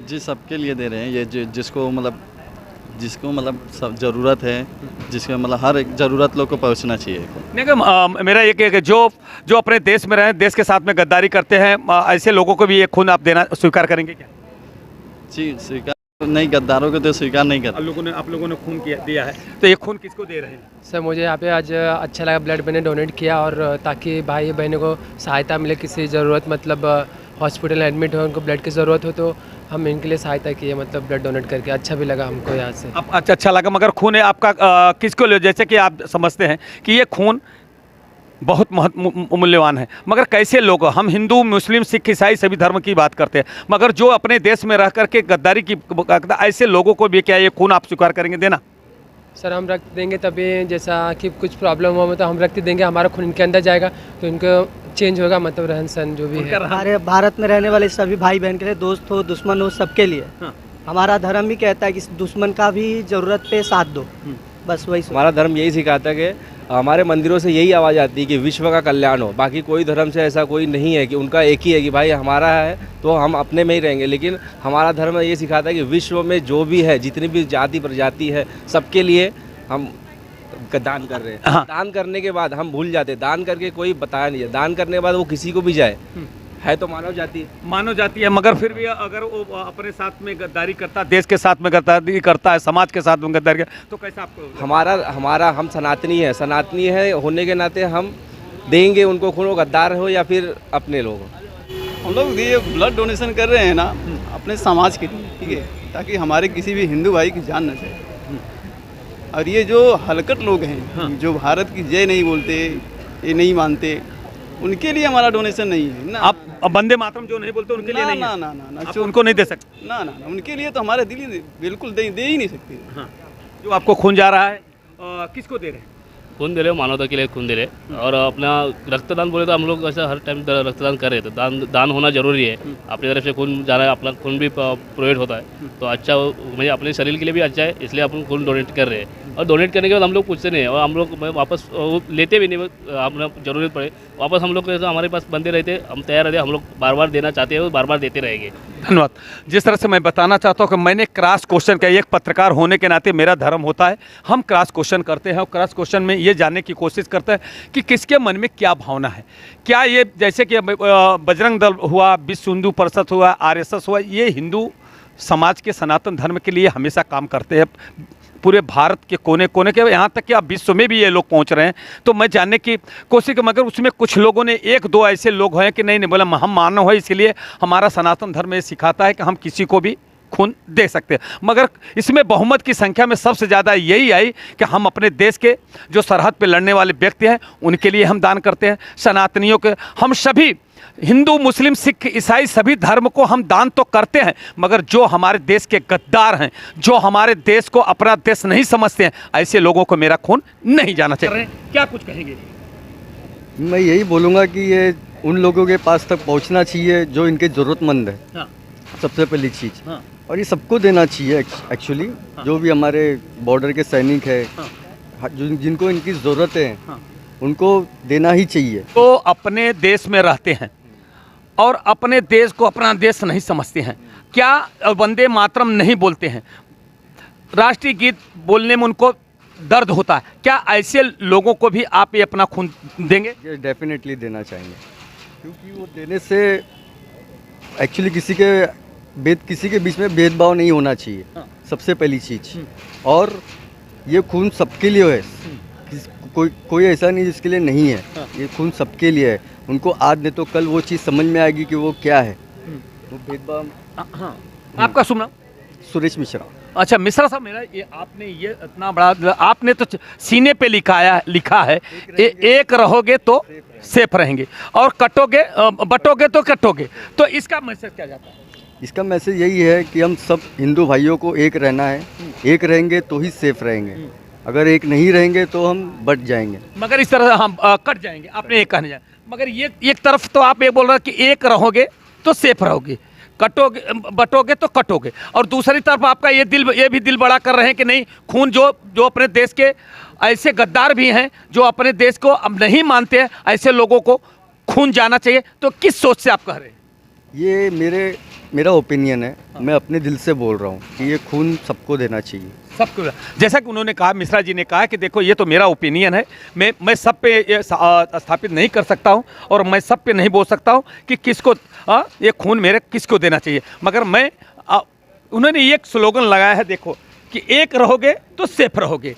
जी, सबके लिए दे रहे हैं। ये जिसको मतलब सब ज़रूरत है, जिसके मतलब हर एक ज़रूरत लोग को पहुंचना चाहिए। नहीं, मेरा ये कि जो अपने देश में रहे, देश के साथ में गद्दारी करते हैं, ऐसे लोगों को भी ये खून आप देना स्वीकार करेंगे क्या? जी, स्वीकार नहीं, गद्दारों को तो स्वीकार नहीं करते। आप लोगों ने खून दिया है, तो ये खून किसको दे रहे हैं? सर, मुझे यहाँ पे आज अच्छा लगा, ब्लड मैंने डोनेट किया, और ताकि भाई बहनों को सहायता मिले, किसी ज़रूरत मतलब हॉस्पिटल एडमिट हो, उनको ब्लड की ज़रूरत हो, तो हम इनके लिए सहायता किए, मतलब ब्लड डोनेट करके। अच्छा भी लगा हमको यहाँ से। अच्छा लगा। मगर खून है आपका किसको ले, जैसे कि आप समझते हैं कि ये खून बहुत मूल्यवान है, मगर कैसे लोग, हम हिंदू मुस्लिम सिख ईसाई सभी धर्म की बात करते हैं, मगर जो अपने देश में रह करके गद्दारी की, ऐसे लोगों को भी क्या ये खून आप स्वीकार करेंगे देना? सर, हम रक्त देंगे तभी, जैसा कि कुछ प्रॉब्लम हो तो हम रक्त देंगे, हमारा खून इनके अंदर जाएगा तो इनको चेंज होगा, मतलब रहन सहन जो भी है। हमारे भारत में रहने वाले सभी भाई बहन के लिए, दोस्त हो दुश्मन हो, सबके लिए हमारा धर्म भी कहता है कि दुश्मन का भी ज़रूरत पे साथ दो, बस वही। हमारा धर्म यही सिखाता है कि हमारे मंदिरों से यही आवाज़ आती है कि विश्व का कल्याण हो। बाकी कोई धर्म से ऐसा कोई नहीं है, कि उनका एक ही है कि भाई हमारा है तो हम अपने में ही रहेंगे, लेकिन हमारा धर्म ये सिखाता है कि विश्व में जो भी है, जितनी भी जाति प्रजाति है, सबके लिए हम दान कर रहे हैं। दान करने के बाद हम भूल जाते हैं, दान करके कोई बताया नहीं है, दान करने के बाद वो किसी को भी जाए, है तो मानव जाति है, मगर फिर भी अगर वो अपने साथ में गद्दारी करता, देश के साथ में गद्दारी करता है, समाज के साथ में गद्दारी करता, तो कैसा आपको? हम सनातनी है होने के नाते हम देंगे उनको खून, गद्दार हो या फिर अपने लोग। हम लोग ये ब्लड डोनेशन कर रहे हैं ना अपने समाज के लिए, ठीक है, ताकि हमारे किसी भी हिंदू भाई की जान न जाए। और ये जो हलकट लोग हैं, जो भारत की जय नहीं बोलते, ये नहीं मानते, उनके लिए हमारा डोनेशन नहीं है ना। आप वंदे मातरम जो नहीं बोलते उनके लिए नहीं है? ना, उनको नहीं दे सकते? ना, उनके लिए तो हमारे दिल ही बिल्कुल दे ही नहीं सकते। जो आपको खून जा रहा है, किसको दे रहे हैं? खून दे रहे हो, मानवता के लिए खून दे रहे। और अपना रक्तदान बोले तो हम लोग ऐसा हर टाइम रक्तदान कर रहे, तो दान होना जरूरी है। अपनी तरफ से खून जा रहा है, अपना खून भी प्रोवाइड होता है, तो अच्छा, मुझे अपने शरीर के लिए भी अच्छा है, इसलिए अपन खून डोनेट कर रहे हैं। और डोनेट करने के बाद हम लोग पूछते नहीं है, और हम लोग वापस लेते भी नहीं, हम जरूरत पड़े वापस हम लोग हमारे पास बंदे रहते, हम तैयार रहते, हम लोग बार बार देना चाहते हैं, बार बार देते रहेंगे। धन्यवाद। जिस तरह से मैं बताना चाहता हूँ कि मैंने क्रॉस क्वेश्चन किया, एक पत्रकार होने के नाते मेरा धर्म होता है, हम क्रॉस क्वेश्चन करते हैं, और क्रॉस क्वेश्चन में ये जानने की कोशिश करते हैं कि किसके मन में क्या भावना है। क्या ये, जैसे कि बजरंग दल हुआ, विश्व हिंदू परिषद हुआ, RSS हुआ, ये हिंदू समाज के सनातन धर्म के लिए हमेशा काम करते हैं, पूरे भारत के कोने कोने के, यहाँ तक कि अब विश्व में भी ये लोग पहुँच रहे हैं। तो मैं जानने की कोशिश, मगर उसमें कुछ लोगों ने, एक दो ऐसे लोग हैं कि नहीं बोला हम मानव है, इसलिए हमारा सनातन धर्म ये सिखाता है कि हम किसी को भी खून दे सकते हैं। मगर इसमें बहुमत की संख्या में सबसे ज़्यादा यही आई कि हम अपने देश के जो सरहद पे लड़ने वाले व्यक्ति हैं उनके लिए हम दान करते हैं। सनातनियों के, हम सभी हिंदू मुस्लिम सिख ईसाई सभी धर्म को हम दान तो करते हैं, मगर जो हमारे देश के गद्दार हैं, जो हमारे देश को अपना देश नहीं समझते हैं, ऐसे लोगों को मेरा खून नहीं जाना चाहिए। क्या कुछ कहेंगे? मैं यही बोलूँगा कि ये उन लोगों के पास तक पहुँचना चाहिए जो इनके ज़रूरतमंद है। हाँ। सबसे पहली चीज़। हाँ। और ये सबको देना चाहिए एक्चुअली। हाँ। जो भी हमारे बॉर्डर के सैनिक है, हाँ। जिनको इनकी ज़रूरत है, हाँ। उनको देना ही चाहिए। तो अपने देश में रहते हैं, और अपने देश को अपना देश नहीं समझते हैं, क्या वंदे मातरम नहीं बोलते हैं, राष्ट्रीय गीत बोलने में उनको दर्द होता है, क्या ऐसे लोगों को भी आप ये अपना खून देंगे? ये डेफिनेटली देना चाहेंगे, क्योंकि वो देने से एक्चुअली किसी के बीच में भेदभाव नहीं होना चाहिए। सबसे पहली चीज़, और ये खून सबके लिए है, कोई ऐसा नहीं जिसके लिए नहीं है। ये खून सबके लिए है। उनको आज नहीं तो कल वो चीज़ समझ में आएगी कि वो क्या है, वो भेदभाव। आपका शुभ नाम? सुरेश मिश्रा। अच्छा मिश्रा साहब, मेरा ये आपने ये इतना बड़ा आपने तो सीने पे लिखा है एक रहोगे तो सेफ रहेंगे और बटोगे तो कटोगे, तो इसका मैसेज क्या जाता है? इसका मैसेज यही है कि हम सब हिंदू भाइयों को एक रहना है, एक रहेंगे तो ही सेफ रहेंगे, अगर एक नहीं रहेंगे तो हम बट जाएंगे। मगर इस तरह हम कट जाएंगे, आपने एक कहने जाए, मगर ये एक तरफ तो आप ये बोल रहे कि एक रहोगे तो सेफ रहोगे, बटोगे तो कटोगे, और दूसरी तरफ आपका ये भी दिल बड़ा कर रहे हैं कि नहीं, खून जो अपने देश के ऐसे गद्दार भी हैं जो अपने देश को अब नहीं मानते हैं, ऐसे लोगों को खून जाना चाहिए, तो किस सोच से आप कह रहे हैं? ये मेरा ओपिनियन है। मैं अपने दिल से बोल रहा हूँ कि ये खून सबको देना चाहिए, सबको। जैसा कि उन्होंने कहा, मिश्रा जी ने कहा कि देखो ये तो मेरा ओपिनियन है, मैं सब पे ये स्थापित नहीं कर सकता हूँ और मैं सब पे नहीं बोल सकता हूँ कि किसको ये खून मेरे किसको देना चाहिए, मगर उन्होंने एक स्लोगन लगाया है, देखो कि एक रहोगे तो सेफ रहोगे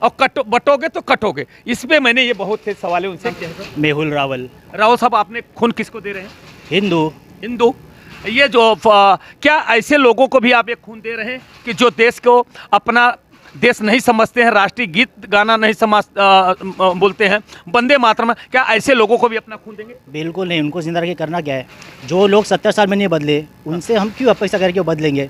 और बटोगे तो कटोगे। इसमें मैंने ये बहुत से सवाल उनसे किए। मेहुल रावल साहब, आपने खून किसको दे रहे हैं? हिंदू। ये जो क्या ऐसे लोगों को भी आप एक खून दे रहे हैं कि जो देश को अपना देश नहीं समझते हैं, राष्ट्रीय गीत गाना नहीं बोलते हैं, वंदे मातरम, क्या ऐसे लोगों को भी अपना खून देंगे? बिल्कुल नहीं, उनको जिंदा रह के करना क्या है? जो लोग 70 साल में नहीं बदले, उनसे हम क्यों अपेक्षा करके बदलेंगे?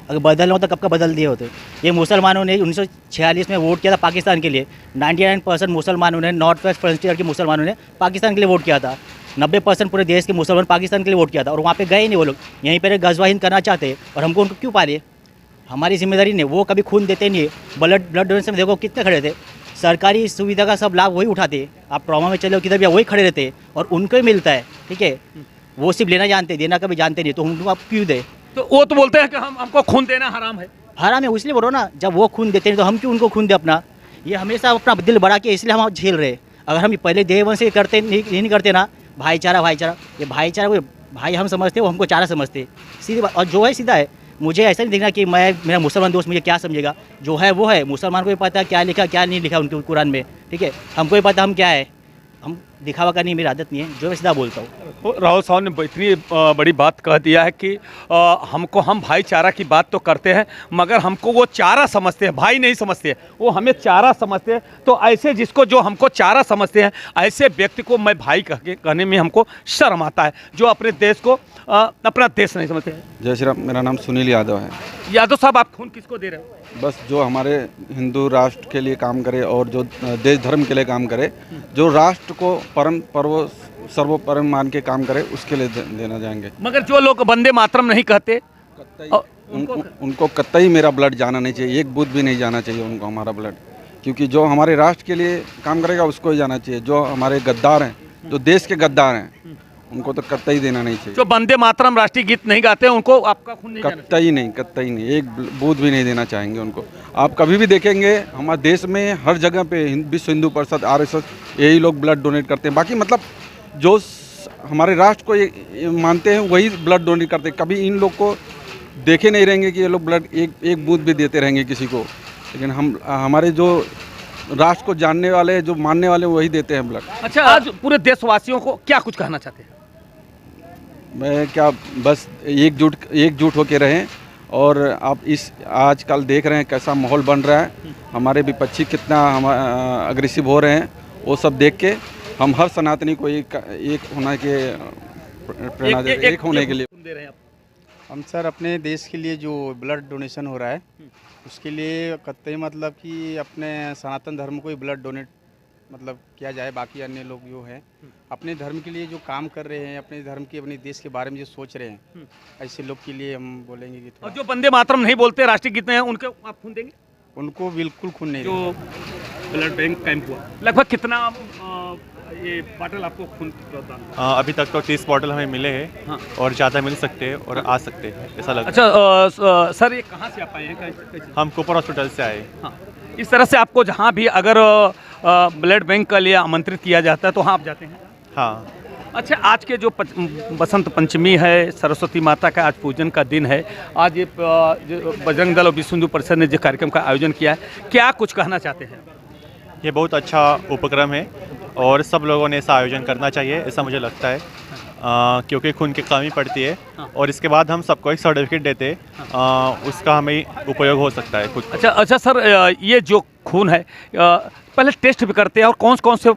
अगर बदलना हो तो कब का बदल दिए होते। ये मुसलमानों ने 1946 में वोट किया था पाकिस्तान के लिए, 99% मुसलमानों ने, नॉर्थ वेस्ट फ्रंटियर के मुसलमानों ने पाकिस्तान के लिए वोट किया था, 90% पूरे देश के मुसलमान पाकिस्तान के लिए वोट किया था, और वहाँ पे गए नहीं वो लोग, यहीं पर गज़वा हिंद करना चाहते हैं, और हमको उनको क्यों पाले? हमारी जिम्मेदारी नहीं, वो कभी खून देते नहीं है। ब्लड डोनेशन में देखो कितने खड़े थे, सरकारी सुविधा का सब लाभ वही उठाते, आप ट्रॉमा में चले हो किधर भी वही खड़े रहते और उनको ही मिलता है, ठीक है? वो सिर्फ लेना जानते, देना कभी जानते नहीं, तो उनको आप क्यों दे? तो वो तो बोलते हैं कि हमको खून देना हराम है। हराम है इसलिए बोलो ना, जब वो खून देते नहीं तो हम क्यों उनको खून दे अपना? ये हमेशा अपना दिल बढ़ा के इसलिए हम झेल रहे। अगर हम पहले देह वंश से करते नहीं करते ना, भाईचारा, ये भाईचारा कोई भाई हम समझते वो हमको चारा समझते, सीधी बात। और जो है सीधा है, मुझे ऐसा नहीं देखना कि मेरा मुसलमान दोस्त मुझे क्या समझेगा, जो है वो है। मुसलमान को भी पता है क्या लिखा क्या नहीं लिखा उनके कुरान में, ठीक है? हमको भी पता हम क्या है, हम दिखावा करनी मेरी आदत नहीं है, जो मैं सीधा बोलता हूँ। राहुल साहब ने इतनी बड़ी बात कह दिया है कि हम भाईचारा की बात तो करते हैं, मगर हमको वो चारा समझते हैं, भाई नहीं समझते हैं, वो हमें चारा समझते हैं। तो ऐसे जिसको जो हमको चारा समझते हैं, ऐसे व्यक्ति को मैं भाई कहने में हमको शर्म आता है, जो अपने देश को अपना देश नहीं समझते हैं। जय श्री राम। मेरा नाम सुनील यादव है। यादव साहब, आप खून किसको दे रहे हो? बस जो हमारे हिंदू राष्ट्र के लिए काम करे और जो देश धर्म के लिए काम करे, जो राष्ट्र को परम पर्व सर्वोपरम मान के काम करे, उसके लिए देना चाहेंगे। मगर जो लोग वंदे मातरम नहीं कहते, उनको कतई मेरा ब्लड जाना नहीं चाहिए, एक बूंद भी नहीं जाना चाहिए उनको हमारा ब्लड, क्योंकि जो हमारे राष्ट्र के लिए काम करेगा उसको ही जाना चाहिए। जो हमारे गद्दार हैं, जो देश के गद्दार हैं, उनको तो कतई देना नहीं चाहिए। जो वंदे मातरम राष्ट्रीय गीत नहीं गाते उनको आपका खून नहीं जाना? कतई नहीं, एक बूंद भी नहीं देना चाहेंगे उनको। आप कभी भी देखेंगे हमारे देश में हर जगह पे विश्व हिंदू परिषद, RSS, यही लोग ब्लड डोनेट करते हैं। बाकी मतलब जो हमारे राष्ट्र को ये मानते हैं वही ब्लड डोनेट करते हैं। कभी इन लोग को देखे नहीं रहेंगे कि ये लोग ब्लड एक बूंद भी देते रहेंगे किसी को, लेकिन हमारे जो राष्ट्र को जानने वाले, जो मानने वाले, वही देते हैं ब्लड। अच्छा, आज पूरे देशवासियों को क्या कुछ कहना चाहते हैं? मैं क्या, बस एकजुट होके रहें। और आप आजकल देख रहे हैं कैसा माहौल बन रहा है, हमारे विपक्षी कितना अग्रेसिव हो रहे हैं, वो सब देख के हम हर सनातनी को एक होने के प्रेरणा दे, एक होने के लिए। हम सर अपने देश के लिए जो ब्लड डोनेशन हो रहा है उसके लिए कतई मतलब कि अपने सनातन धर्म को ही ब्लड डोनेट मतलब किया जाए। बाकी अन्य लोग जो हैं अपने धर्म के लिए जो काम कर रहे हैं, अपने धर्म के, अपने देश के बारे में जो सोच रहे हैं, ऐसे लोग के लिए हम बोलेंगे कि और जो वंदे मातरम नहीं बोलते, राष्ट्रीय गीत हैं, उनको आप खून देंगे? उनको बिल्कुल खून नहीं देंगे। ब्लड बैंक कैंप हुआ, लगभग कितना ये बॉटल आपको खून प्रदान? अभी तक तो 30 बॉटल हमें मिले हैं। हाँ। और ज़्यादा मिल सकते हैं और आ सकते हैं, ऐसा लगता है। अच्छा सर, ये कहाँ से आप आए हैं? हम कूपर हॉस्पिटल से आए। हाँ। इस तरह से आपको जहाँ भी अगर ब्लड बैंक के लिए आमंत्रित किया जाता है तो हाँ आप जाते हैं? हाँ। अच्छा, आज के जो बसंत पंचमी है, सरस्वती माता का आज पूजन का दिन है, आज ये जो बजरंग दल और विश्व हिंदू परिषद ने जो कार्यक्रम का आयोजन किया है, क्या कुछ कहना चाहते हैं? ये बहुत अच्छा उपक्रम है और सब लोगों ने ऐसा आयोजन करना चाहिए, ऐसा मुझे लगता है, क्योंकि खून की कमी पड़ती है। हाँ। और इसके बाद हम सबको एक सर्टिफिकेट देते हैं। हाँ। उसका हमें उपयोग हो सकता है खुद। अच्छा सर, ये जो खून है पहले टेस्ट भी करते हैं और कौन से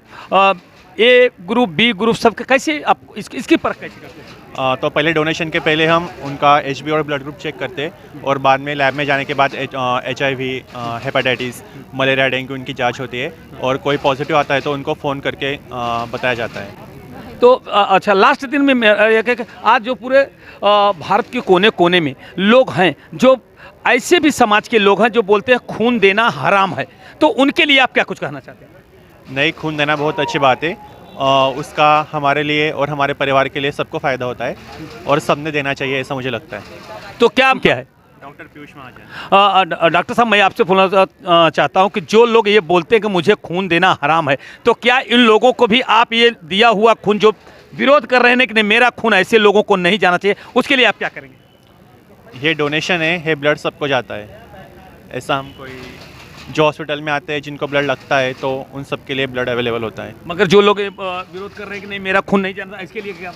ए ग्रुप, बी ग्रुप, सब कैसे आप इसकी परख कैसे करते हैं? तो पहले डोनेशन के पहले हम उनका HB और ब्लड ग्रुप चेक करते हैं और बाद में लैब में जाने के बाद HIV, हेपेटाइटिस, मलेरिया, डेंगू इनकी जांच होती है और कोई पॉजिटिव आता है तो उनको फ़ोन करके बताया जाता है। तो अच्छा, लास्ट दिन में आज जो पूरे भारत के कोने कोने में लोग हैं, जो ऐसे भी समाज के लोग हैं जो बोलते हैं खून देना हराम है, तो उनके लिए आप क्या कुछ कहना चाहते हैं? नहीं, खून देना बहुत अच्छी बात है। उसका हमारे लिए और हमारे परिवार के लिए सबको फ़ायदा होता है और सबने देना चाहिए, ऐसा मुझे लगता है। तो क्या है? डॉक्टर पीयूष महाजन। डॉक्टर साहब, मैं आपसे पूछना चाहता हूं कि जो लोग ये बोलते हैं कि मुझे खून देना हराम है, तो क्या इन लोगों को भी आप ये दिया हुआ खून, जो विरोध कर रहे हैं कि नहीं मेरा खून, ऐसे लोगों को नहीं जाना चाहिए, उसके लिए आप क्या करेंगे? ये डोनेशन है, ब्लड सबको जाता है। ऐसा हम कोई जो हॉस्पिटल में आते हैं जिनको ब्लड लगता है तो उन सब के लिए ब्लड अवेलेबल होता है। मगर जो लोग विरोध कर रहे हैं कि नहीं मेरा खून नहीं जाना, इसके लिए क्या?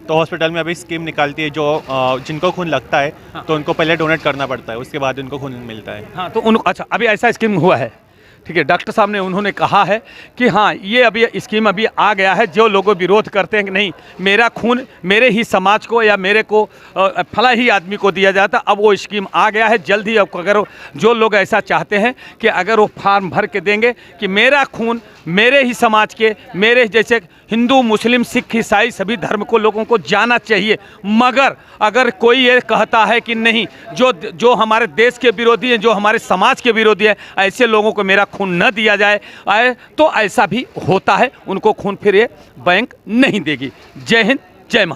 तो हॉस्पिटल में अभी स्कीम निकालती है, जो जिनको खून लगता है। हाँ। तो उनको पहले डोनेट करना पड़ता है, उसके बाद उनको खून मिलता है। हाँ, तो अच्छा, अभी ऐसा स्कीम हुआ है, ठीक है। डॉक्टर साहब ने उन्होंने कहा है कि हाँ, ये अभी स्कीम अभी आ गया है। जो लोग विरोध करते हैं कि नहीं मेरा खून मेरे ही समाज को या मेरे को फला ही आदमी को दिया जाता, अब वो स्कीम आ गया है। जल्द ही अब अगर जो लोग ऐसा चाहते हैं कि अगर वो फॉर्म भर के देंगे कि मेरा खून मेरे ही समाज के, मेरे जैसे हिंदू, मुस्लिम, सिख, ईसाई सभी धर्म को लोगों को जाना चाहिए, मगर अगर कोई ये कहता है कि नहीं जो हमारे देश के विरोधी हैं, जो हमारे समाज के विरोधी हैं, ऐसे लोगों को मेरा खून न दिया जाए, तो ऐसा भी होता है। उनको खून फिर ये बैंक नहीं देगी। जय हिंद, जय महाराष्ट्र।